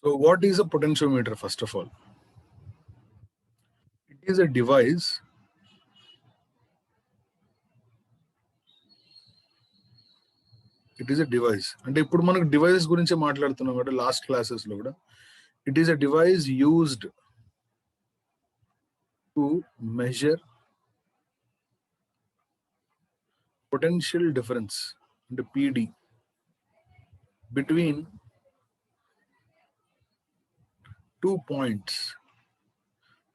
So what is a potentiometer first of all? It is a device అంటే ఇప్పుడు మనకు devices గురించి మాట్లాడుతున్నాం కదా లాస్ట్ క్లాసెస్ లో కూడా. It is a device used to measure potential difference అంటే పిడి బిట్వీన్ 2 పాయింట్స్.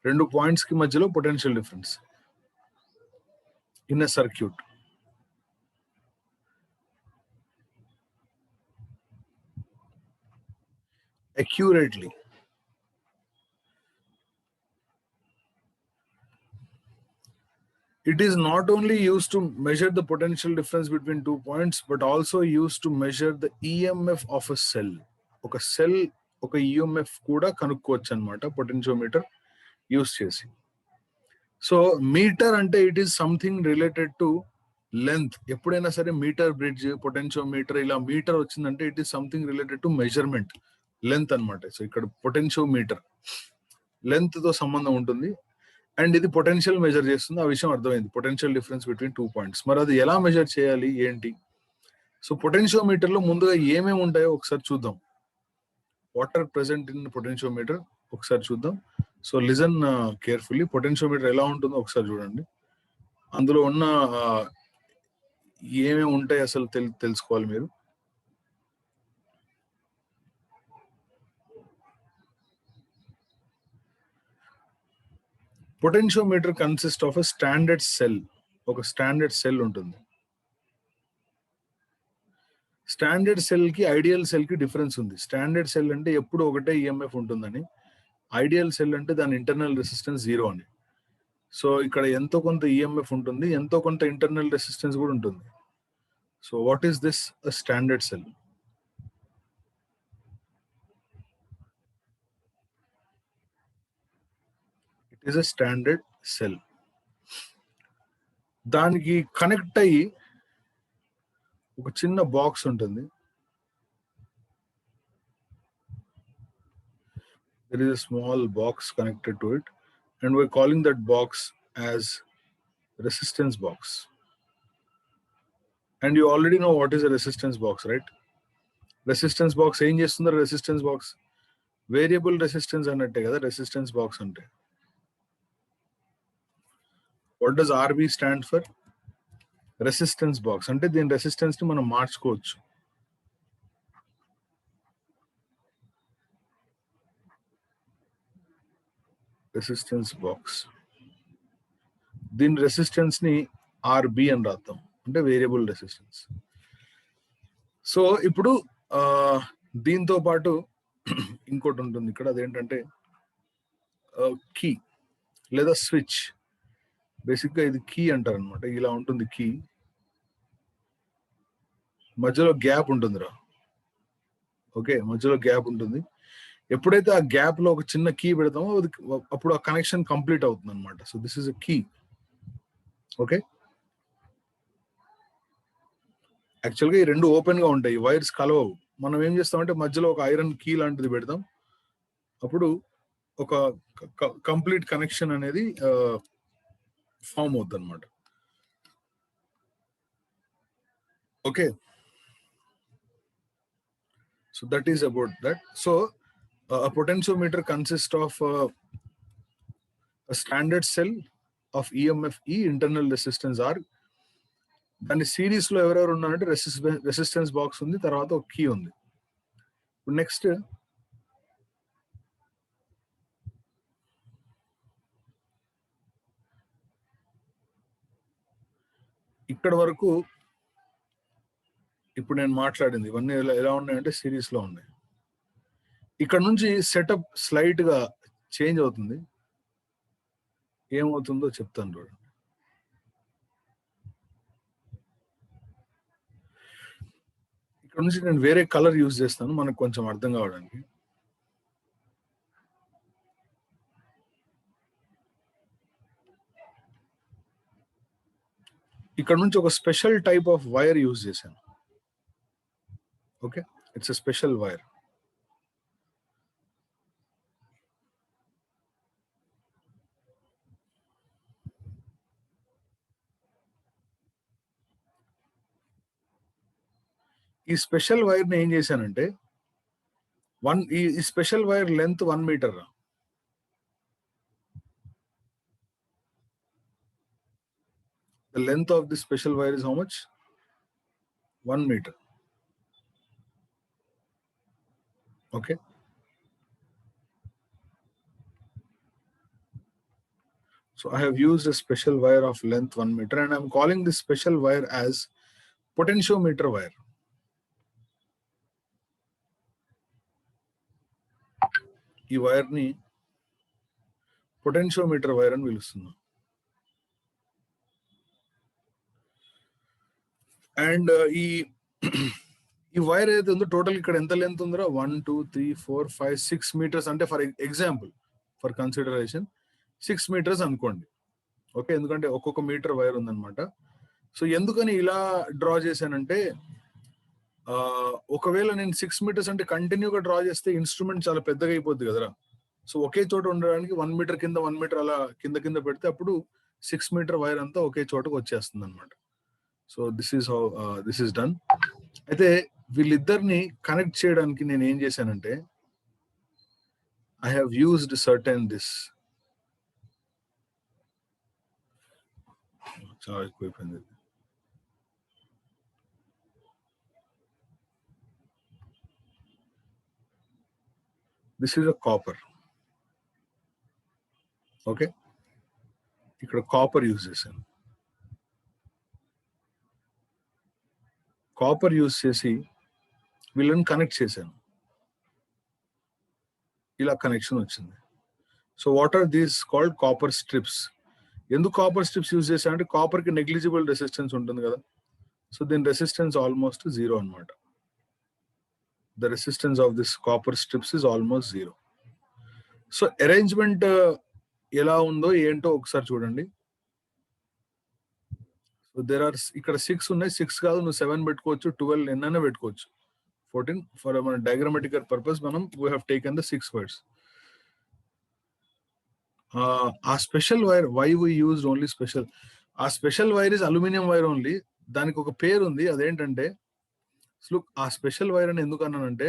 2 పాయింట్స్ కి మధ్యలో potential difference in a circuit. Accurately. It is not only used to measure the potential difference between 2 points, but also used to measure the EMF of a cell. ఒక cell ఒక EMF కూడా కనుక్కోవచ్చు అన్నమాట potentiometer use చేసి. So metre అంటే it is something related to length. ఎప్పుడైనా సరే metre bridge, potentiometer ఇలా మీటర్ వచ్చిందంటే it is something related to measurement, length అన్నమాట. సో ఇక్కడ పొటెన్షియోమీటర్ లెంత్ తో సంబంధం ఉంటుంది అండ్ ఇది పొటెన్షియల్ మెజర్ చేస్తుంది. ఆ విషయం అర్థమైంది, పొటెన్షియల్ డిఫరెన్స్ బిట్వీన్ 2 పాయింట్స్. మరి అది ఎలా మెజర్ చేయాలి ఏంటి? సో పొటెన్షియోమీటర్ లో ముందుగా ఏమేమి ఉంటాయో ఒకసారి చూద్దాం. What are present in potentiometer ఒకసారి చూద్దాం. So listen carefully. పొటెన్షియోమీటర్ ఎలా ఉంటుందో ఒకసారి చూడండి. అందులో ఉన్న ఏమేమి ఉంటాయి అసలు తెలుసుకోవాలి మీరు. Potentiometer consist of a standard cell. ఒక స్టాండర్డ్ సెల్ ఉంటుంది. స్టాండర్డ్ సెల్ కి ఐడియల్ సెల్ కి డిఫరెన్స్ ఉంది. స్టాండర్డ్ సెల్ అంటే ఎప్పుడు ఒకటే ఈఎంఎఫ్ ఉంటుందని, ఐడియల్ సెల్ అంటే దాని ఇంటర్నల్ రెసిస్టెన్స్ 0 అని. సో ఇక్కడ ఎంతో కొంత ఈఎంఎఫ్ ఉంటుంది, ఎంతో కొంత ఇంటర్నల్ రెసిస్టెన్స్ కూడా ఉంటుంది. So what is this a standard cell? It is a standard cell. దానికి కనెక్ట్ అయ్యి ఒక చిన్న బాక్స్ ఉంటుంది. There is a small box connected to it and we're calling that box as resistance box. And you already know what is a resistance box, right? Resistance box ఏం చేస్తుంది? Resistance box variable resistance అన్నట్టే కదా resistance box అంటే. What does RB stand for? Resistance box. అంటే దీని resistance ని మనం మార్చుకోవచ్చు. Resistance box. దీని రెసిస్టెన్స్ ని ఆర్బి అని రాద్దాం, అంటే వేరియబుల్ రెసిస్టెన్స్. సో ఇప్పుడు దీంతో పాటు ఇంకోటి ఉంటుంది ఇక్కడ, అదేంటంటే కీ లేదా స్విచ్. బేసిక్గా ఇది కీ అంటారు అనమాట. ఇలా ఉంటుంది కీ, మధ్యలో గ్యాప్ ఉంటుందిరా. ఓకే, మధ్యలో గ్యాప్ ఉంటుంది. ఎప్పుడైతే ఆ గ్యాప్ లో ఒక చిన్న కీ పెడతామో అప్పుడు ఆ కనెక్షన్ కంప్లీట్ అవుతుంది అనమాట. So this is a key. Okay, యాక్చువల్గా ఈ రెండు ఓపెన్ గా ఉంటాయి, వైర్స్ కలవవు. మనం ఏం చేస్తామంటే మధ్యలో ఒక ఐరన్ కీ లాంటిది పెడతాం, అప్పుడు ఒక కంప్లీట్ కనెక్షన్ అనేది ఫామ్ అవుతుంది అనమాట. Okay, so that is about that. So a potentiometer consists of a standard cell of EMF E, internal resistance R. దాని సిరీస్ లో ఎవరెవరు ఉన్నారంటే రెసిస్టెన్స్ బాక్స్ ఉంది, తర్వాత ఒక కీ ఉంది. నెక్స్ట్ ఇక్కడ వరకు ఇప్పుడు నేను మాట్లాడింది ఇవన్నీ ఎలా ఉన్నాయంటే సిరీస్ లో ఉన్నాయి. ఇక్కడ నుంచి సెటప్ స్లైట్ గా చేంజ్ అవుతుంది. ఏమవుతుందో చెప్తాను చూడండి. ఇక్కడ నుంచి నేను వేరే కలర్ యూజ్ చేస్తాను మనకు కొంచెం అర్థం కావడానికి. ఇక్కడ నుంచి ఒక special type of wire use చేశాను. Okay, it's a special wire. ఈ స్పెషల్ వైర్ ని ఏం చేశానంటే ఈ special wire length 1 metre. The length of this special wire is how much? 1 meter. Okay. So I have used a special wire of length 1 meter, and I'm calling this special wire as potentiometer wire. ఈ wire ని potentiometer wire అని పిలుస్తున్నాం. And ఈ wire ఏదైతే ఉందో total ఇక్కడ ఎంత length ఉందో 1 2 3 4 5 6 మీటర్స్, అంటే for example for consideration 6 metres అనుకోండి. ఓకే, ఎందుకంటే ఒక్కొక్క మీటర్ వైర్ ఉందన్నమాట. సో ఎందుకని ఇలా డ్రా చేశానంటే ఒకవేళ నేను 6 మీటర్స్ అంటే కంటిన్యూగా డ్రా చేస్తే ఇన్స్ట్రుమెంట్ చాలా పెద్దగా అయిపోద్ది కదరా. సో ఒకే చోట ఉండడానికి 1 మీటర్ కింద 1 మీటర్ అలా కింద పెడితే అప్పుడు 6 మీటర్ వైర్ అంతా ఒకే చోటకు వచ్చేస్తుంది అనమాట. So this is how this is done. అయితే వీళ్ళిద్దరిని కనెక్ట్ చేయడానికి నేను ఏం చేశానంటే I have used certain this. చాలా ఎక్కువైపోయింది. This is a copper. Okay, ఇక్కడ కాపర్ యూజ్ చేశాను. కాపర్ యూజ్ చేసి వీళ్ళని కనెక్ట్ చేశాను. ఇలా కనెక్షన్ వచ్చింది. So what are these called copper strips. ఎందుకు కాపర్ స్ట్రిప్స్ యూజ్ చేశానంటే కాపర్ కి నెగ్లిజిబుల్ రెసిస్టెన్స్ ఉంటుంది కదా. సో దీని రెసిస్టెన్స్ ఆల్మోస్ట్ 0 అనమాట. The resistance of this copper strips is almost 0. So arrangement ఎలా ఉందో ఏంటో ఒకసారి చూడండి. సో దేర్ ఆర్ ఇక్కడ 6 ఉన్నాయి. 6 కాదు, నువ్వు 7 పెట్టుకోవచ్చు, 12 ఎన్నైనా పెట్టుకోవచ్చు. 14 ఫర్ మన డయాగ్రామాటికల్ పర్పస్ మనం we have taken the 6 wires. ఆ special wire, why we used only special, ఆ special wire is aluminium wire only. దానికి ఒక పేరు ఉంది, అదేంటంటే ఆ స్పెషల్ వైర్ అని ఎందుకు అన్నానంటే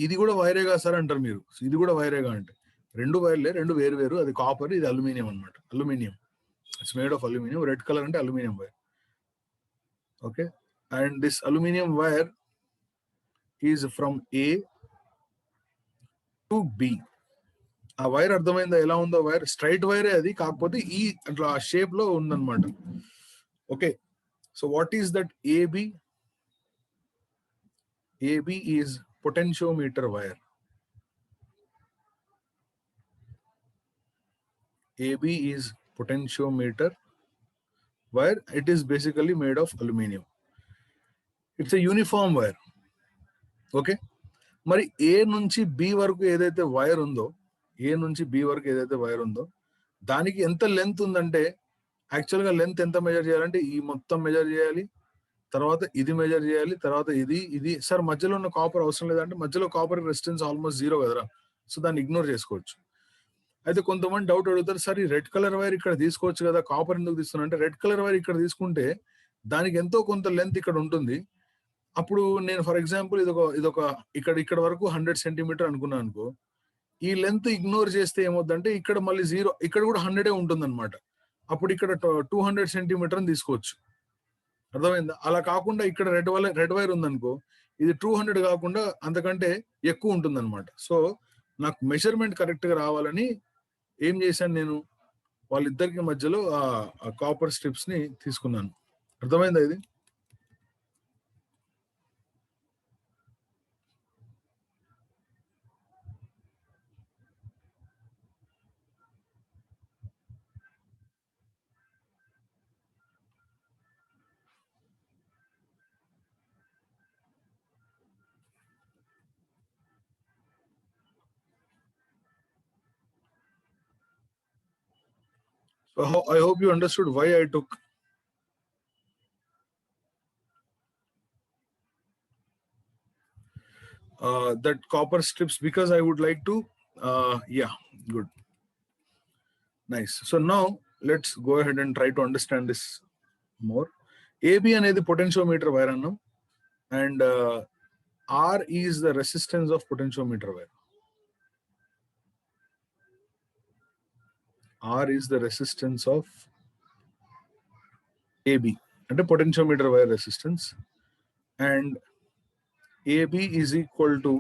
ఇది కూడా వైరేగా సార్ అంటారు మీరు. ఇది కూడా వైరేగా అంటే 2 వైర్లే, 2 వేరు. అది కాపర్, ఇది అల్యూమినియం అనమాట. Aluminium, it's made of aluminium. Red colour అంటే aluminium wire. Okay, and this aluminium wire is from A to B. ఆ వైర్ అర్థమైందా ఎలా ఉందో? వైర్ స్ట్రైట్ వైరే అది, కాకపోతే ఈ అట్లా షేప్ లో ఉందన్నమాట. Okay, so what is that AB? AB is potentiometer wire. AB is potentiometer wire. It is basically made of aluminum. It's a uniform wire. Okay, మరి A నుంచి B వరకు ఏదైతే వైర్ ఉందో, A నుంచి B వరకు ఏదైతే వైర్ ఉందో దానికి ఎంత లెంత్ ఉందంటే యాక్చువల్గా లెంత్ ఎంత మెజర్ చేయాలంటే ఈ మొత్తం మెజర్ చేయాలి, తర్వాత ఇది మెజర్ చేయాలి, తర్వాత ఇది సార్ మధ్యలో ఉన్న కాపర్ అవసరం లేదంటే మధ్యలో కాపర్ రెసిస్టెన్స్ ఆల్మోస్ట్ 0 కదరా. సో దాన్ని ఇగ్నోర్ చేసుకోవచ్చు. అయితే కొంతమంది డౌట్ అడుగుతారు, సార్ ఈ రెడ్ కలర్ వైర్ ఇక్కడ తీసుకోవచ్చు కదా, కాపర్ ఎందుకు తీస్తున్నా అంటే రెడ్ కలర్ వైర్ ఇక్కడ తీసుకుంటే దానికి ఎంతో కొంత లెంత్ ఇక్కడ ఉంటుంది. అప్పుడు నేను ఫర్ ఎగ్జాంపుల్ ఇదొక ఇక్కడ వరకు 100 సెంటీమీటర్ అనుకున్నాను అనుకో, ఈ లెంత్ ఇగ్నోర్ చేస్తే ఏమవుతుందంటే ఇక్కడ మళ్ళీ 0, ఇక్కడ కూడా 100 ఉంటుంది అనమాట. అప్పుడు ఇక్కడ 200 సెంటీమీటర్ అని తీసుకోవచ్చు. అర్థమైందా? అలా కాకుండా ఇక్కడ రెడ్ వైర్ ఉందనుకో, ఇది 200 కాకుండా అంతకంటే ఎక్కువ ఉంటుంది అనమాట. సో నాకు మెజర్మెంట్ కరెక్ట్ గా రావాలని ఏం చేశాను, నేను వాళ్ళిద్దరికి మధ్యలో ఆ కాపర్ స్ట్రిప్స్ ని తీసుకున్నాను. అర్థమైందా ఇది? So I hope you understood why I took that copper strips, because I would like to yeah, good, nice. So now let's go ahead and try to understand this more. AB అనేది potentiometer wire అన్నాం, and R is the resistance of potentiometer wire. R is the resistance of AB, అంటే potentiometer wire resistance, and AB is equal to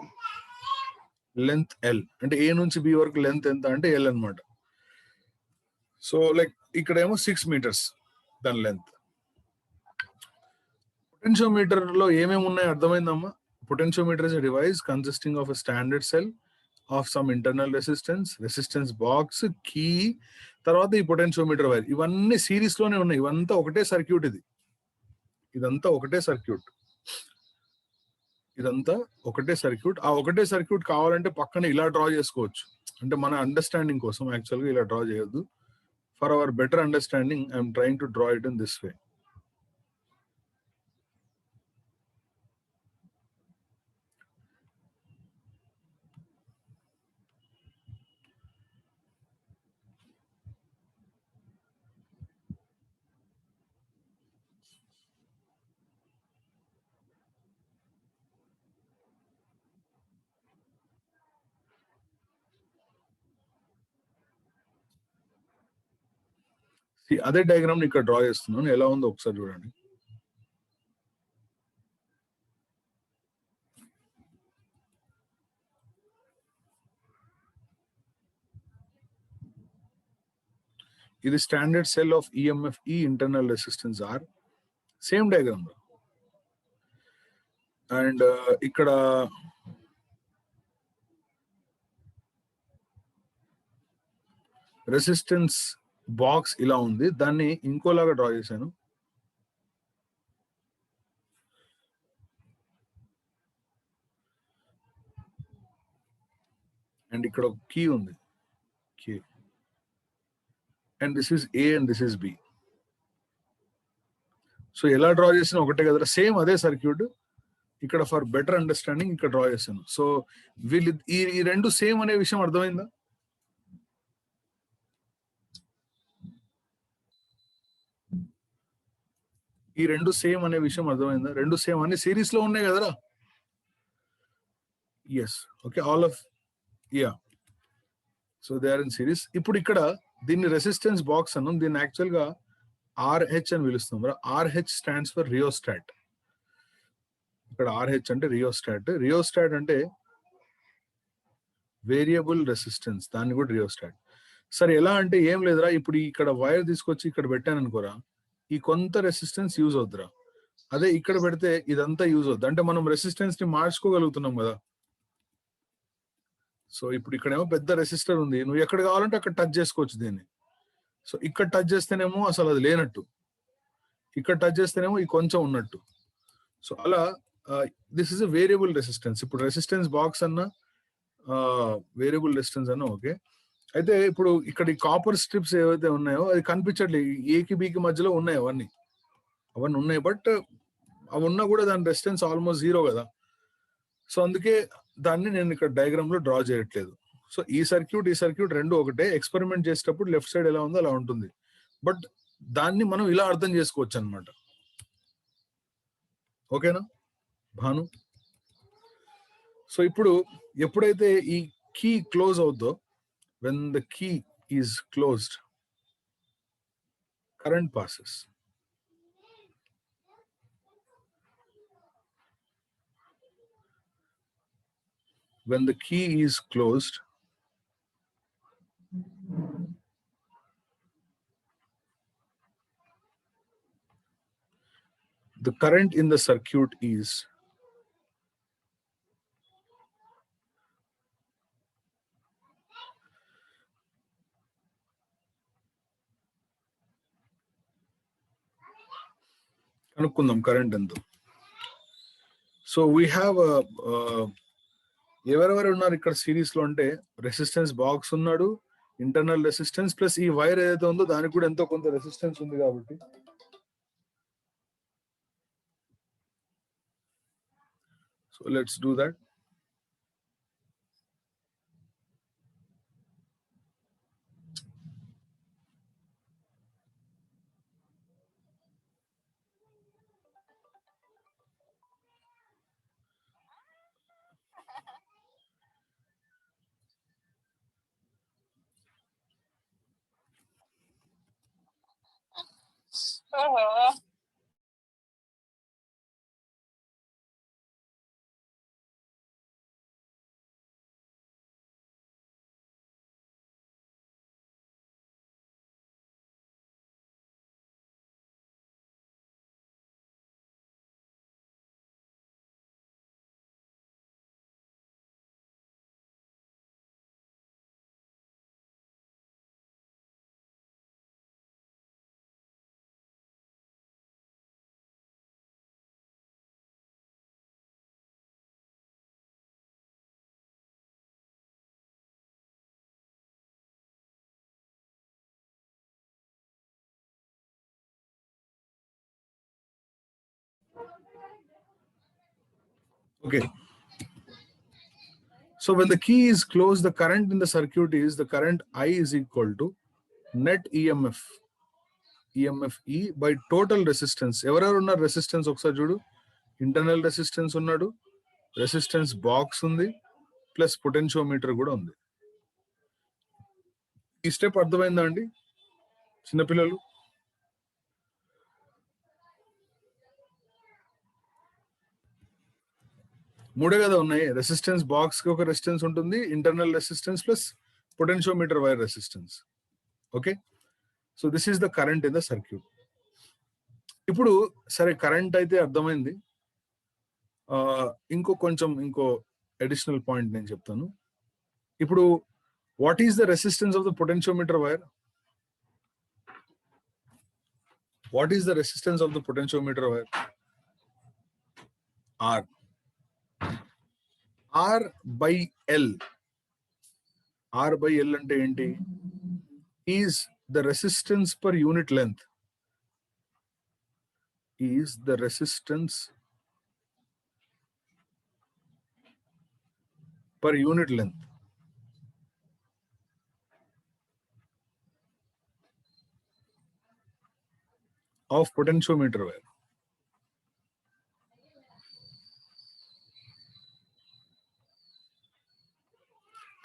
length L, అంటే A నుంచి B వరకు length ఎంత అంటే L అన్నమాట. So like ఇక్కడేమో 6 meters దాని length. Potentiometer లో ఏమేమి ఉన్నాయో అర్థమైందమ్మా? Potentiometer is a device consisting of a standard cell of some internal resistance box, key, తర్వాత ఈ పొటెన్షియోమీటర్ వైర్, ఇవన్నీ సిరీస్ లోనే ఉన్నాయి. ఇవంతా ఒకటే సర్క్యూట్. ఇదంతా ఒకటే సర్క్యూట్. ఇదంతా ఒకటే సర్క్యూట్. ఆ ఒకటే సర్క్యూట్ కావాలంటే పక్కన ఇలా డ్రా చేసుకోవచ్చు. అంటే మన అండర్స్టాండింగ్ కోసం యాక్చువల్గా ఇలా డ్రా చేయొద్దు. For hour better understanding I'm trying to draw it in this way. అదే డయాగ్రామ్ ఇక్కడ డ్రా చేస్తున్నాను. ఎలా ఉందో ఒకసారి చూడండి. ఇది standard cell of EMF E, internal resistance R, same diagram లో. అండ్ ఇక్కడ రెసిస్టెన్స్ బాక్స్ ఇలా ఉంది. దాన్ని ఇంకోలాగా డ్రా చేశాను. అండ్ ఇక్కడ ఒక కీ ఉంది, key, and this is A and this is B. So ఎలా డ్రా చేసినా ఒకటే కదా, సేమ్ అదే సర్క్యూట్. ఇక్కడ ఫర్ బెటర్ అండర్స్టాండింగ్ ఇక్కడ డ్రా చేశాను. సో వీళ్ళు ఈ రెండు సేమ్ అనే విషయం అర్థమైందా? ఈ రెండు సేమ్ అనే విషయం అర్థమైందా? రెండు సేమ్ అన్ని సిరీస్ లో ఉన్నాయి కదరా. Yes, okay, all of, yeah, so they are in series. ఇప్పుడు ఇక్కడ దీన్ని రెసిస్టెన్స్ బాక్స్ అన్నాం. దీన్ని యాక్చువల్ గా ఆర్హెచ్ అని పిలుస్తాం. RH stands for rheostat. ఇక్కడ ఆర్హెచ్ అంటే రియోస్టాట్. రియోస్టాట్ అంటే వేరియబుల్ రెసిస్టెన్స్, దాన్ని కూడా రియోస్టాట్. సరే, ఎలా అంటే ఏం లేదురా, ఇప్పుడు ఇక్కడ వైర్ తీసుకొచ్చి ఇక్కడ పెట్టాను అనుకోరా, ఈ కొంత రెసిస్టెన్స్ యూజ్ అవుతురా. అదే ఇక్కడ పెడితే ఇదంతా యూజ్ అవుద్ది. అంటే మనం రెసిస్టెన్స్ ని మార్చుకోగలుగుతున్నాం కదా. సో ఇప్పుడు ఇక్కడేమో పెద్ద రెసిస్టర్ ఉంది, నువ్వు ఎక్కడ కావాలంటే అక్కడ టచ్ చేసుకోవచ్చు దీన్ని. సో ఇక్కడ టచ్ చేస్తేనేమో అసలు అది లేనట్టు, ఇక్కడ టచ్ చేస్తేనేమో ఈ కొంచెం ఉన్నట్టు. సో అలా this is a variable resistance. ఇప్పుడు రెసిస్టెన్స్ బాక్స్ అన్న వేరియబుల్ రెసిస్టెన్స్ అన్న ఓకే. అయితే ఇప్పుడు ఇక్కడ ఈ కాపర్ స్ట్రిప్స్ ఏవైతే ఉన్నాయో అది కనిపించట్లేదు. ఏకి బీకి మధ్యలో ఉన్నాయి, అవన్నీ ఉన్నాయి. బట్ అవి ఉన్నా కూడా దాని రెసిస్టెన్స్ ఆల్మోస్ట్ జీరో కదా. సో అందుకే దాన్ని నేను ఇక్కడ డయాగ్రామ్ లో డ్రా చేయట్లేదు. సో ఈ సర్క్యూట్ రెండు ఒకటే. ఎక్స్పెరిమెంట్ చేసేటప్పుడు లెఫ్ట్ సైడ్ ఎలా ఉందో అలా ఉంటుంది. బట్ దాన్ని మనం ఇలా అర్థం చేసుకోవచ్చు అనమాట. ఓకేనా భాను? సో ఇప్పుడు ఎప్పుడైతే ఈ కీ క్లోజ్ అవుద్దో, when the key is closed, current passes. When the key is closed, the current in the circuit is కనుక్కుందాం కరెంట్ ఎంత. సో వీ హ్యావ్ ఎవరెవరు ఉన్నారు ఇక్కడ సిరీస్ లో అంటే, రెసిస్టెన్స్ బాక్స్ ఉన్నాడు, ఇంటర్నల్ రెసిస్టెన్స్ ప్లస్ ఈ వైర్ ఏదైతే ఉందో దానికి కూడా ఎంతో కొంత రెసిస్టెన్స్ ఉంది కాబట్టి, so let's do that. Uh-huh. Okay. So when the key is closed, the current in the circuit is the current I is equal to net EMF E by total resistance. ఎవరెవరు ఉన్నారు resistance ఒకసారి చూడు. Internal resistance ఉన్నాడు, resistance box ఉంది, plus potentiometer కూడా ఉంది. ఈ step అర్థమైందా అండి చిన్నపిల్లలు? మూడే కదా ఉన్నాయి. రెసిస్టెన్స్ బాక్స్ కి ఒక రెసిస్టెన్స్ ఉంటుంది, internal resistance plus potentiometer wire resistance. Okay, so this is the current in the circuit. ఇప్పుడు సరే కరెంట్ అయితే అర్థమైంది. ఇంకో అడిషనల్ పాయింట్ నేను చెప్తాను. ఇప్పుడు what is the resistance of the potentiometer wire? What is the resistance of the potentiometer wire? R. R by L. R by L అంటే ఏంటి? Is the resistance per unit length. Is the resistance per unit length of potentiometer wire.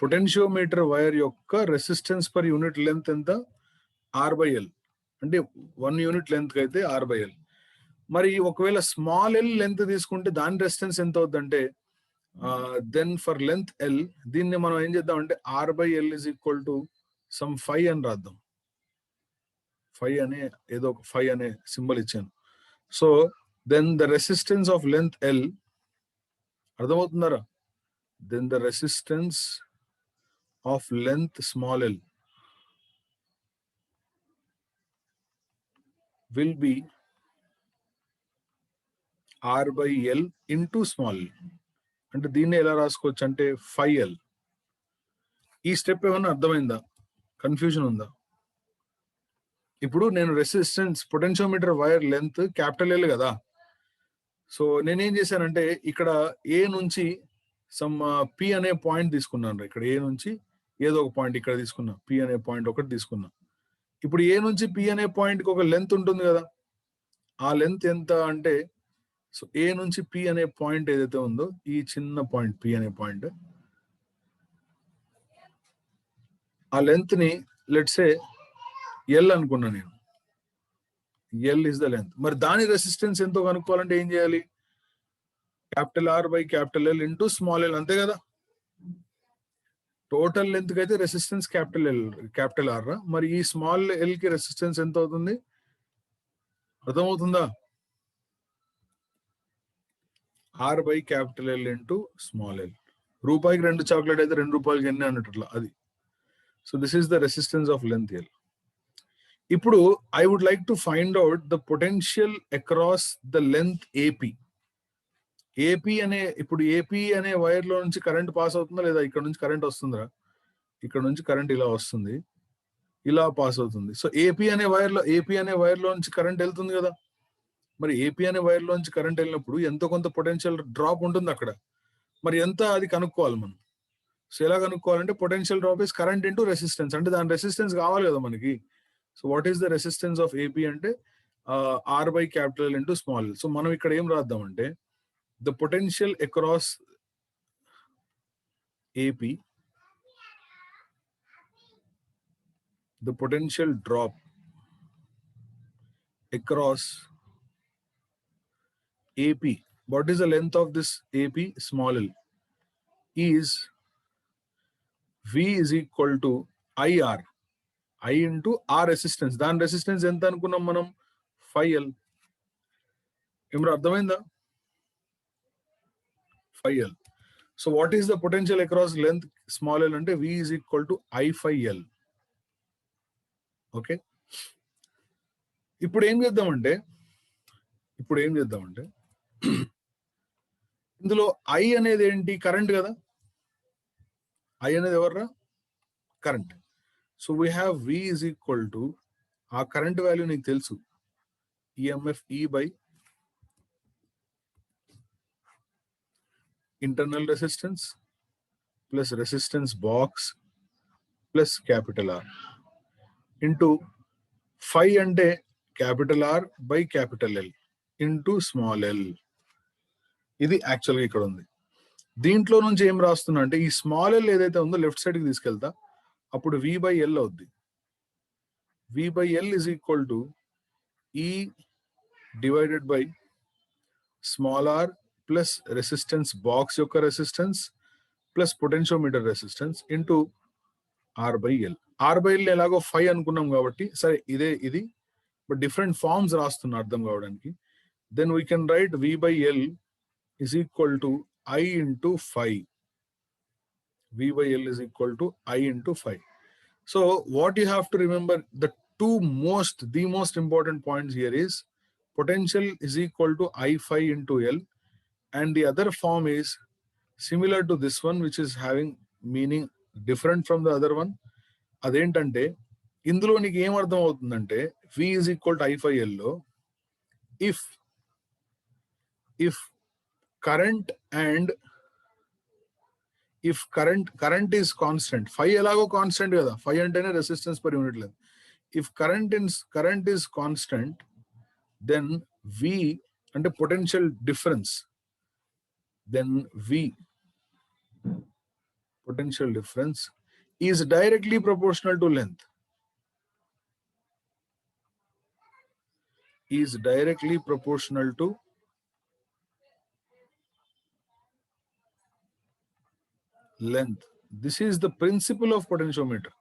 Potentiometer wire యొక్క resistance per unit length ఎంత? R by L. అంటే 1 unit length కి అయితే R by L. మరి ఒకవేళ small L length తీసుకుంటే దాని resistance ఎంత అవుతుందంటే దెన్ ఫర్ లెంత్ ఎల్ దీన్ని మనం ఏం చేద్దాం అంటే R by L is equal to some 5 అని రాద్దాం. 5 అనే ఏదో ఒక 5 అనే సింబల్ ఇచ్చాను. So then the resistance of length L అర్థమవుతున్నారా? Then the resistance of length small L will be R by L into small l. అంటే దీన్ని ఎలా రాసుకోవచ్చు అంటే 5L. ఈ స్టెప్ ఏమన్నా అర్థమైందా? కన్ఫ్యూజన్ ఉందా? ఇప్పుడు నేను resistance potentiometer wire length capital L కదా. సో నేనేం చేశానంటే ఇక్కడ ఏ నుంచి సమ్ పి అనే పాయింట్ తీసుకున్నాను. ఇక్కడ ఏ నుంచి ఏదో ఒక పాయింట్ ఇక్కడ తీసుకున్నా, పి అనే పాయింట్ ఒకటి తీసుకున్నా. ఇప్పుడు ఏ నుంచి పి అనే పాయింట్కి ఒక లెంత్ ఉంటుంది కదా. ఆ లెంత్ ఎంత అంటే సో ఏ నుంచి పి అనే పాయింట్ ఏదైతే ఉందో ఈ చిన్న పాయింట్ పి అనే పాయింట్, ఆ లెంత్ ని లెట్స్ సే ఎల్ అనుకున్నా నేను. L is the length. మరి దాని రెసిస్టెన్స్ ఎంతో కనుక్కోవాలంటే ఏం చేయాలి? Capital R by capital L into small L, అంతే కదా. టోటల్ లెంత్ కి అయితే రెసిస్టెన్స్ క్యాపిటల్ ఆర్ రా. మరి ఈ స్మాల్ ఎల్ కి రెసిస్టెన్స్ ఎంత అవుతుంది? అర్థమవుతుందా? R by capital L into small L. రూపాయికి 2 చాక్లెట్ అయితే 2 రూపాయలకి ఎన్ని అన్నట్టు అది. So this is the resistance of length L. ఇప్పుడు I would like to find out the potential across the length AP. AP అనే ఇప్పుడు ఏపీ అనే వైర్ లో నుంచి కరెంట్ పాస్ అవుతుందా లేదా? ఇక్కడ నుంచి కరెంట్ వస్తుందా? ఇక్కడ నుంచి కరెంట్ ఇలా వస్తుంది, ఇలా పాస్ అవుతుంది. సో ఏపీ అనే వైర్ లో నుంచి కరెంట్ వెళ్తుంది కదా. మరి ఏపీ అనే వైర్ లో నుంచి కరెంట్ వెళ్ళినప్పుడు ఎంతో కొంత పొటెన్షియల్ డ్రాప్ ఉంటుంది అక్కడ. మరి ఎంత అది కనుక్కోవాలి మనం. సో ఎలా కనుక్కోవాలంటే potential drop is current into resistance. అంటే దాని రెసిస్టెన్స్ కావాలి కదా మనకి. So what is the resistance of AP అంటే R by capital into small. So మనం ఇక్కడ ఏం రాద్దామంటే the potential across AP, the potential drop across AP. What is the length of this AP? Small l. Is V is equal to IR. I into R resistance. దాని resistance ఎంత అనుకున్నాం మనం? 5L. ఏమరా అర్థమైందా? 5L. So what is the potential across length small l అంటే V is equal to I5L. Okay, ఇప్పుడు ఏం చేద్దామంటే ఇందులో I అనేది ఏంటి? కరెంట్ కదా. I అనేది ఎవర్రా? Current. So we have V is equal to ఆ కరెంట్ వాల్యూ నీకు తెలుసు, EMF E by internal resistance plus resistance box plus capital R into 5 అంటే capital R by capital L into small l. ఇది యాక్చువల్గా ఇక్కడ ఉంది. దీంట్లో నుంచి ఏం రాస్తున్నా అంటే ఈ స్మాల్ ఎల్ ఏదైతే ఉందో లెఫ్ట్ సైడ్కి తీసుకెళ్తా, అప్పుడు V by L అవుద్ది. V by L is equal to E divided by small r plus resistance box యొక్క resistance plus potentiometer resistance into R by L. R by L ఎలాగో 5 అనుకున్నాం కాబట్టి సరే ఇదే ఇది, బట్ డిఫరెంట్ ఫార్మ్స్ రాస్తున్నా అర్థం కావడానికి. Then we can write V by L is equal to I into 5. V by L is equal to I into 5. So what you have to remember, the most important points here is potential is equal to I5 into L, and the other form is similar to this one, which is having meaning different from the other one. అదేంటంటే ఇందులో నీకు ఏం అర్థం అవుతుందంటే V is equal to I5L లో if current is constant, 5 ఎలాగో constant కదా, 5 అంటేనే resistance per unit length. If current is constant, then V అంటే potential difference, then V potential difference is directly proportional to length. Is directly proportional to length. This is the principle of potentiometer.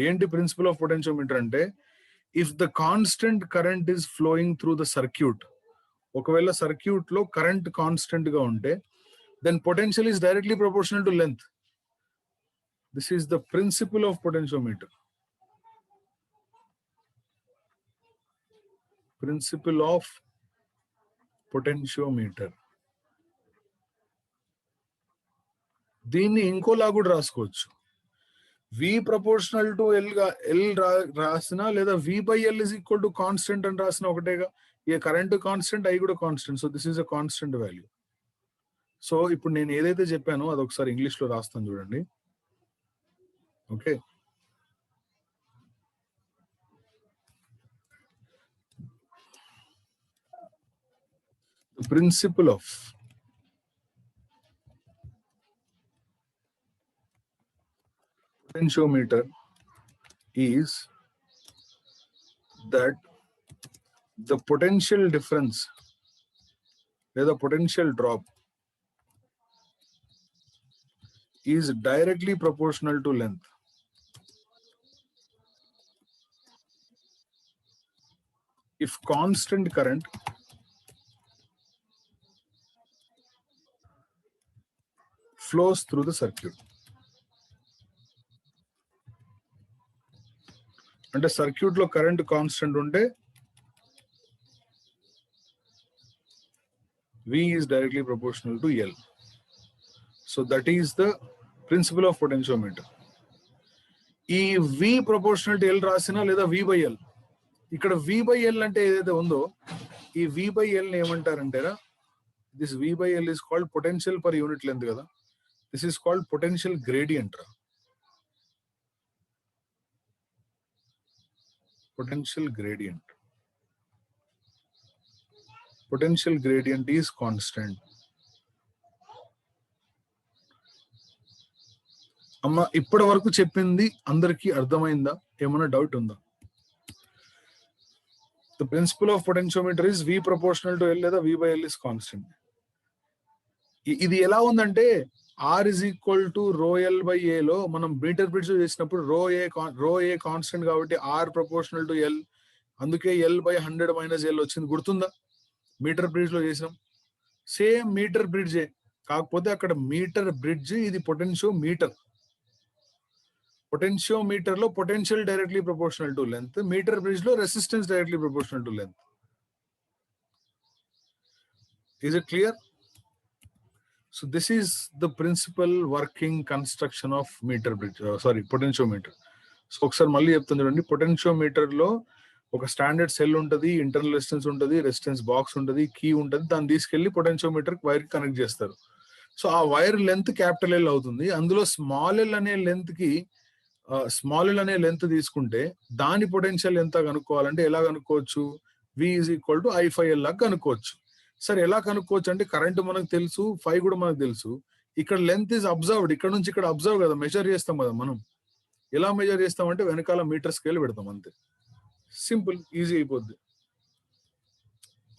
ఏంటి principle of potentiometer అంటే, if the constant current is flowing through the circuit, ఒకవేళ circuit లో current constant గా ఉంటే, then potential is directly proportional to length. This is the principle of potentiometer. Principle of potentiometer. దీన్ని ఇంకోలా కూడా రాసుకోవచ్చు. V proportional to L గా L రాసినా, లేదా V by L is equal to constant అని రాసిన ఒకటేగా. ఏ కరెంట్ కాన్స్టెంట్, అవి కూడా constant. So this is a constant value. So ఇప్పుడు నేను ఏదైతే చెప్పానో అది ఒకసారి ఇంగ్లీష్ లో రాస్తాను చూడండి. Okay, the principle of potentiometer is that the potential difference లేదా potential drop is directly proportional to length. If constant current flows through the circuit. అంటే సర్క్యూట్ లో కరెంట్ కాన్స్టెంట్ ఉంటే V is directly proportional to L. So that is the principle of potentiometer. ఈ V proportional to L రాసినా, లేదా V by L, ఇక్కడ V by L అంటే ఏదైతే ఉందో, ఈ V by L ఏమంటారంటేరా, this V by L is called potential per unit length కదా. This is called potential gradient. Potential gradient. Potential gradient is constant. అమ్మ ఇప్పటి వరకు చెప్పింది అందరికీ అర్థమైందా? ఏమైనా డౌట్ ఉందా? The principle of potentiometer is V proportional to L లేదా V by L is constant. ఇది ఎలా ఉందంటే R is equal to rho L by A లో మనం మీటర్ బ్రిడ్జ్ చేసినప్పుడు rho A కాన్స్టెంట్ కాబట్టి R proportional to L, అందుకే L by 100 minus L వచ్చింది. గుర్తుందా? మీటర్ బ్రిడ్జ్ లో చేసినాం. సేమ్ మీటర్ బ్రిడ్జే, కాకపోతే అక్కడ మీటర్ బ్రిడ్జ్, ఇది పొటెన్షియోమీటర్. పొటెన్షియోమీటర్ లో potential directly proportional to length, metre bridge లో resistance directly proportional to length. Is it clear? So this is the principal working construction of meter bridge, potentiometer. So ఒకసారి మళ్ళీ చెప్తాను చూడండి. Potentiometer లో ఒక standard cell ఉంటుంది, internal resistance ఉంటుంది, resistance box ఉంటుంది, కీ ఉంటుంది. దాన్ని తీసుకెళ్లి పొటెన్షియోమీటర్ వైర్ కి కనెక్ట్ చేస్తారు. సో ఆ వైర్ లెంత్ క్యాపిటల్ ఎల్ అవుతుంది. అందులో స్మాల్ ఎల్ అనే లెంత్ తీసుకుంటే దాని పొటెన్షియల్ ఎంత కనుక్కోవాలంటే ఎలా కనుక్కోవచ్చు? V is equal to I5L లాగా కనుక్కోవచ్చు. సరే, ఎలా కనుక్కోవచ్చు అంటే కరెంట్ మనకు తెలుసు, ఫై కూడా మనకు తెలుసు. ఇక్కడ లెంత్ ఇస్ అబ్జర్వ్డ్, ఇక్కడ నుంచి ఇక్కడ అబ్జర్వ్ కదా, మెజర్ చేస్తాం కదా మనం. ఎలా మెజర్ చేస్తామంటే వెనకాల మీటర్ స్కేల్ పెడతాం, అంతే. సింపుల్, ఈజీ అయిపోద్ది.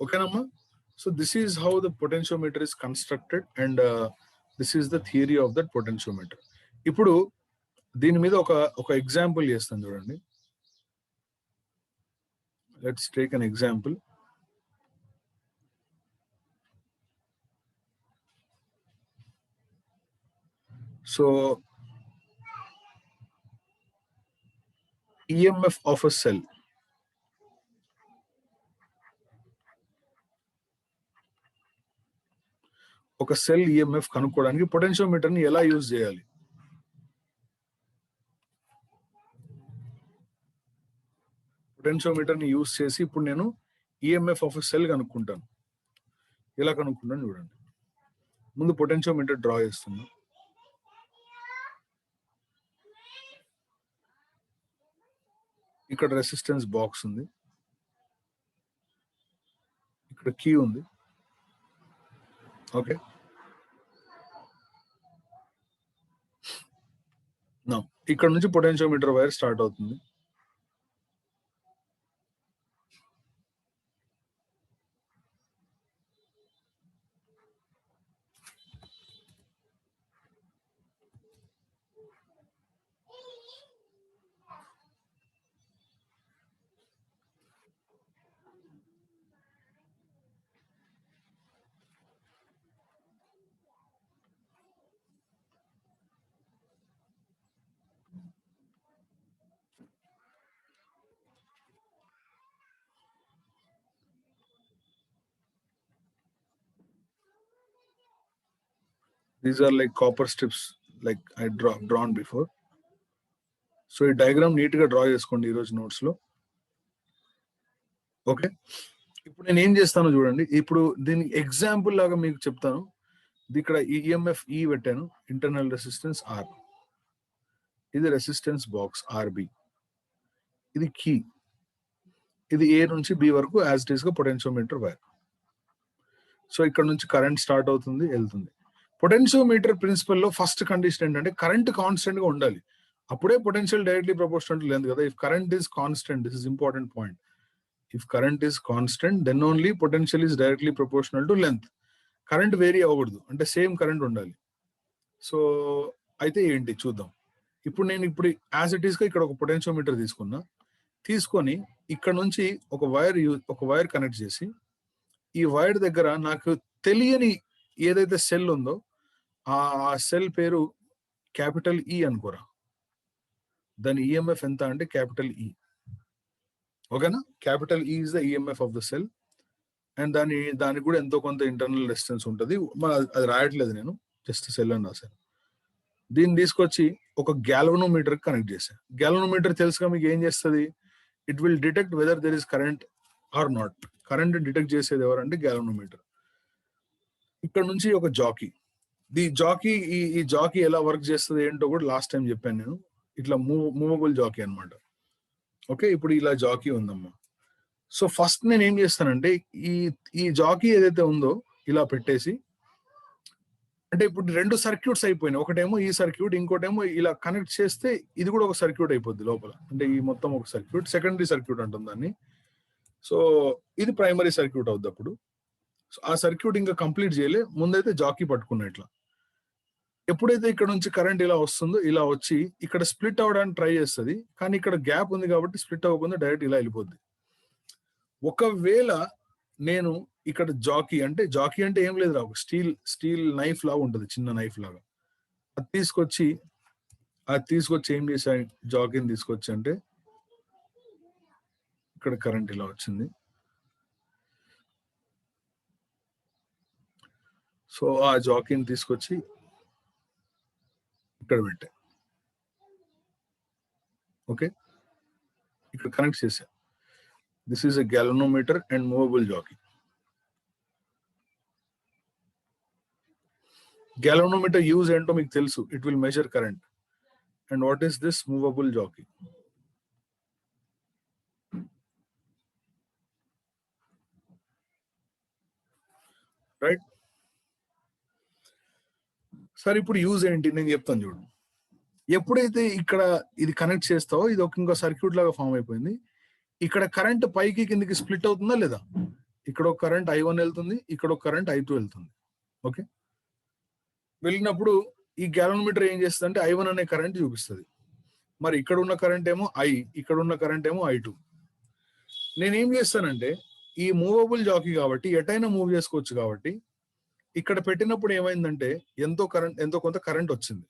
ఓకేనమ్మా? So this is how the potentiometer is constructed and this is the theory of that potentiometer. ఇప్పుడు దీని మీద ఒక ఎగ్జాంపుల్ చేస్తాను చూడండి. Let's take an example. So EMF of a cell. ఒక సెల్ EMF కనుక్కోవడానికి పొటెన్షియోమీటర్ ని ఎలా యూజ్ చేయాలి? పొటెన్షియోమీటర్ ని యూజ్ చేసి ఇప్పుడు నేను EMF ఆఫ్ ఎ సెల్ కనుక్కుంటాను. ఎలా కనుక్కుంటాను చూడండి. ముందు పొటెన్షియోమీటర్ డ్రా చేస్తున్నాను. ఇక్కడ రెసిస్టెన్స్ బాక్స్ ఉంది, ఇక్కడ కీ ఉంది. ఓకే, ఇక్కడ నుంచి పొటెన్షియోమీటర్ వైర్ స్టార్ట్ అవుతుంది. These are like copper strips, like I drawn before. So ఈ డయాగ్రామ్ నీట్ గా డ్రా చేసుకోండి ఈరోజు నోట్స్ లో. ఓకే, ఇప్పుడు నేను ఏం చేస్తానో చూడండి. ఇప్పుడు దీని ఎగ్జాంపుల్ లాగా మీకు చెప్తాను. ఇక్కడ ఈఎంఎఫ్ ఈ పెట్టాను, ఇంటర్నల్ రెసిస్టెన్స్ R, ఇది రెసిస్టెన్స్ బాక్స్ RB, ఇది కీ, ఇది A నుంచి B వరకు యాజ్ ఇట్ ఈస్ గా పొటెన్షియోమీటర్ వైర్. సో ఇక్కడ నుంచి కరెంట్ స్టార్ట్ అవుతుంది, వెళ్తుంది. పొటెన్షియోమీటర్ ప్రిన్సిపల్ లో ఫస్ట్ కండిషన్ ఏంటంటే కరెంట్ కాన్స్టెంట్ గా ఉండాలి, అప్పుడే potential directly proportional to length కదా. If current is constant, this is important point. If current is constant then only potential is directly proportional to length. Current vary అవ్వకూడదు, అంటే same current ఉండాలి. So అయితే ఏంటి చూద్దాం. ఇప్పుడు నేను యాజ్ ఇట్ ఈస్ గా ఇక్కడ ఒక పొటెన్షియోమీటర్ తీసుకొని ఇక్కడ నుంచి ఒక వైర్ కనెక్ట్ చేసి, ఈ వైర్ దగ్గర నాకు తెలియని ఏదైతే సెల్ ఉందో ఆ సెల్ పేరు క్యాపిటల్ E అనుకోరా. దాని ఈఎంఎఫ్ ఎంత అంటే క్యాపిటల్ E. ఓకేనా? Capital E is the EMF of the cell. And దానికి కూడా ఎంతో కొంత ఇంటర్నల్ రెసిస్టెన్స్ ఉంటుంది. అది రాయట్లేదు నేను, జస్ట్ సెల్ అని రాశాను. దీన్ని తీసుకొచ్చి ఒక గ్యాల్వనోమీటర్ కనెక్ట్ చేశాను. గ్యాల్వనోమీటర్ తెలుసుగా మీకు ఏం చేస్తుంది? It will detect whether there is current or not. Current detect చేసేది ఎవరంటే గ్యాల్వనోమీటర్. ఇక్కడ నుంచి ఒక జాకీ, ఈ జాకీ ఎలా వర్క్ చేస్తుంది ఏంటో కూడా లాస్ట్ టైం చెప్పాను నేను. ఇట్లా మూవబుల్ జాకీ అన్నమాట. ఓకే, ఇప్పుడు ఇలా జాకీ ఉందమ్మా. సో ఫస్ట్ నేను ఏం చేస్తానంటే ఈ జాకీ ఏదైతే ఉందో ఇలా పెట్టేసి, అంటే ఇప్పుడు రెండు సర్క్యూట్స్ అయిపోయినాయి. ఒకటేమో ఈ సర్క్యూట్, ఇంకోటేమో ఇలా కనెక్ట్ చేస్తే ఇది కూడా ఒక సర్క్యూట్ అయిపోద్ది లోపల. అంటే ఈ మొత్తం ఒక సర్క్యూట్, సెకండరీ సర్క్యూట్ అంటుంది దాన్ని. సో ఇది ప్రైమరీ సర్క్యూట్ అవుద్ది అప్పుడు. సో ఆ సర్క్యూట్ ఇంకా కంప్లీట్ చేయలే, ముందైతే జాకీ పట్టుకున్నా ఇట్లా. ఎప్పుడైతే ఇక్కడ నుంచి కరెంట్ ఇలా వస్తుందో, ఇలా వచ్చి ఇక్కడ స్ప్లిట్ అవ్వడానికి ట్రై చేస్తుంది, కానీ ఇక్కడ గ్యాప్ ఉంది కాబట్టి స్ప్లిట్ అవ్వకుండా డైరెక్ట్ ఇలా వెళ్ళిపోద్ది. ఒకవేళ నేను ఇక్కడ జాకీ అంటే ఏం లేదు రా, ఒక స్టీల్ నైఫ్ లాగా ఉంటుంది, చిన్న నైఫ్ లాగా. అది తీసుకొచ్చి ఏం చేశాను, జాకీని తీసుకొచ్చి అంటే ఇక్కడ కరెంట్ ఇలా వచ్చింది. సో ఆ జాకీని తీసుకొచ్చి ఇక్కడ పెట్టా. ఓకే, ఇక్కడ కనెక్ట్ చేశా. This is a galvanometer and movable jockey. Galvanometer use ఏంటో మీకు తెలుసు, it will measure current. And what is this movable jockey? Right. సరే, ఇప్పుడు యూజ్ ఏంటి నేను చెప్తాను చూడు. ఎప్పుడైతే ఇక్కడ ఇది కనెక్ట్ చేస్తావో, ఇది ఇంకో సర్క్యూట్ లాగా ఫామ్ అయిపోయింది. ఇక్కడ కరెంట్ పైకి కిందికి స్ప్లిట్ అవుతుందా లేదా? ఇక్కడ ఒక కరెంట్ I1 వెళ్తుంది, ఇక్కడ ఒక కరెంట్ I2 వెళ్తుంది. ఓకే, వెళ్ళినప్పుడు ఈ గ్యాలనోమీటర్ ఏం చేస్తుంది అంటే I1 అనే కరెంట్ చూపిస్తుంది. మరి ఇక్కడ ఉన్న కరెంట్ ఏమో I, ఇక్కడ ఉన్న కరెంట్ ఏమో I2. నేనేం చేస్తానంటే, ఈ మూవబుల్ జాకీ కాబట్టి ఎటైనా మూవ్ చేసుకోవచ్చు కాబట్టి, ఇక్కడ పెట్టినప్పుడు ఏమైందంటే ఎంతో కొంత కరెంట్ వచ్చింది.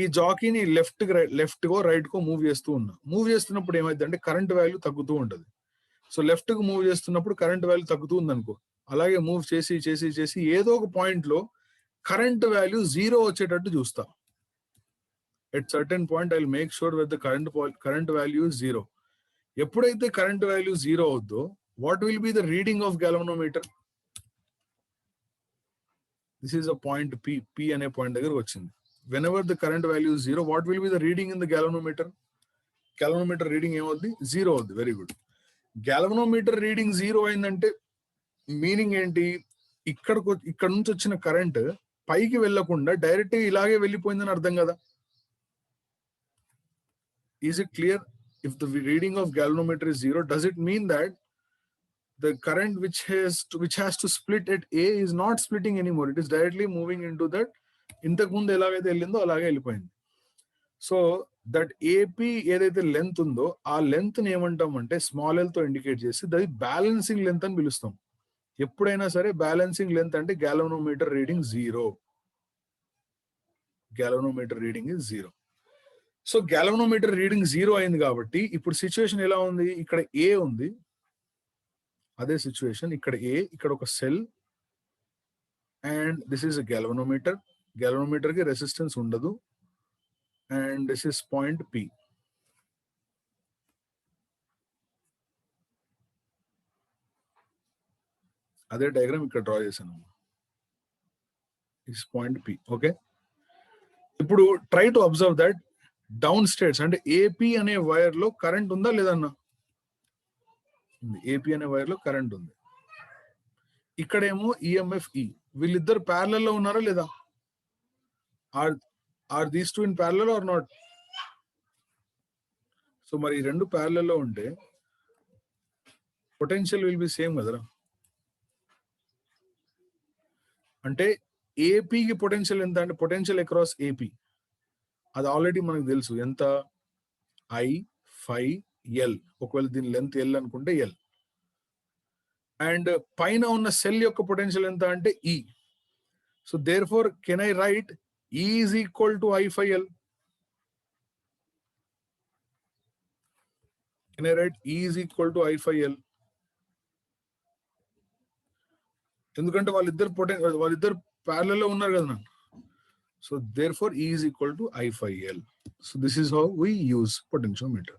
ఈ జాకీని లెఫ్ట్ కో రైట్ కో మూవ్ చేస్తూ ఉన్నా. మూవ్ చేస్తున్నప్పుడు ఏమైందంటే కరెంట్ వాల్యూ తగ్గుతూ ఉంటుంది. సో లెఫ్ట్ కు మూవ్ చేస్తున్నప్పుడు కరెంట్ వాల్యూ తగ్గుతూ ఉంది అనుకో. అలాగే మూవ్ చేసి ఏదో ఒక పాయింట్ లో కరెంట్ వాల్యూ 0 వచ్చేటట్టు చూస్తా. At certain point I will make sure with the current value 0. ఎప్పుడైతే current value 0 అవుద్దో, what will be the reading of galvanometer? This is a point P అనే పాయింట్ దగ్గర వచ్చింది. Whenever the current value is 0, what will be the reading in the galvanometer? Galvanometer reading ఏమవుద్ది? 0 అవుద్ది. Very good. Galvanometer reading 0 అయిందంటే meaning ఏంటి? ఇక్కడ నుంచి వచ్చిన కరెంట్ పైకి వెళ్లకుండా డైరెక్ట్ ఇలాగే వెళ్ళిపోయిందని అర్థం కదా. Is it clear? If the reading of galvanometer is 0, does it mean that the current which has to split at A is not splitting anymore? It is directly moving into that. ఇంతకు ముందు ఎలాగైతే వెళ్ళిందో అలాగే వెళ్ళిపోయింది. So that AP ఏదైతే length ఉందో ఆ length ని ఏమంటాం అంటే స్మాల్ ఎల్ తో ఇండికేట్ చేసి దాన్ని బ్యాలెన్సింగ్ లెంత్ అని పిలుస్తాం. ఎప్పుడైనా సరే బ్యాలెన్సింగ్ లెంత్ అంటే galvanometer reading 0. Galvanometer reading is 0. So galvanometer reading 0 అయింది కాబట్టి ఇప్పుడు సిచ్యువేషన్ ఎలా ఉంది? ఇక్కడ ఏ ఉంది, అదే సిచ్యువేషన్. ఇక్కడ ఏ, ఇక్కడ ఒక cell, and this is galvanometer. Galvanometer కి రెసిస్టెన్స్ ఉండదు, and this is point P. అదే డయాగ్రామ్ ఇక్కడ డ్రా చేశాను. This point P. ఓకే, ఇప్పుడు try to observe that down states అంటే ఏపీ అనే వైర్ లో కరెంట్ ఉందా లేదన్నా? ఏపీ అనే వైర్ లో కరెంట్ ఉంది. ఇక్కడేమో ఈఎంఎఫ్ E. వీళ్ళిద్దరు ప్యారలల్ లో ఉన్నారా లేదా? Are these two in parallel or not? So మరి ఈ రెండు ప్యారలల్ లో ఉంటే పొటెన్షియల్ విల్ బి సేమ్ కదరా. అంటే ఏపీకి పొటెన్షియల్ ఎంత అంటే పొటెన్షియల్ అక్రాస్ ఏపీ అది ఆల్రెడీ మనకు తెలుసు ఎంత, I5L. ఒకవేళ దీని లెంత్ L అనుకుంటే L. అండ్ పైన ఉన్న సెల్ యొక్క పొటెన్షియల్ ఎంత అంటే E. So therefore can I write E is equal to I5L? Can I write E is equal to I5L? ఎందుకంటే వాళ్ళిద్దరు ప్యారలల్ లో ఉన్నారు కదా. So therefore E is equal to I5L. So this is how we use potentiometer.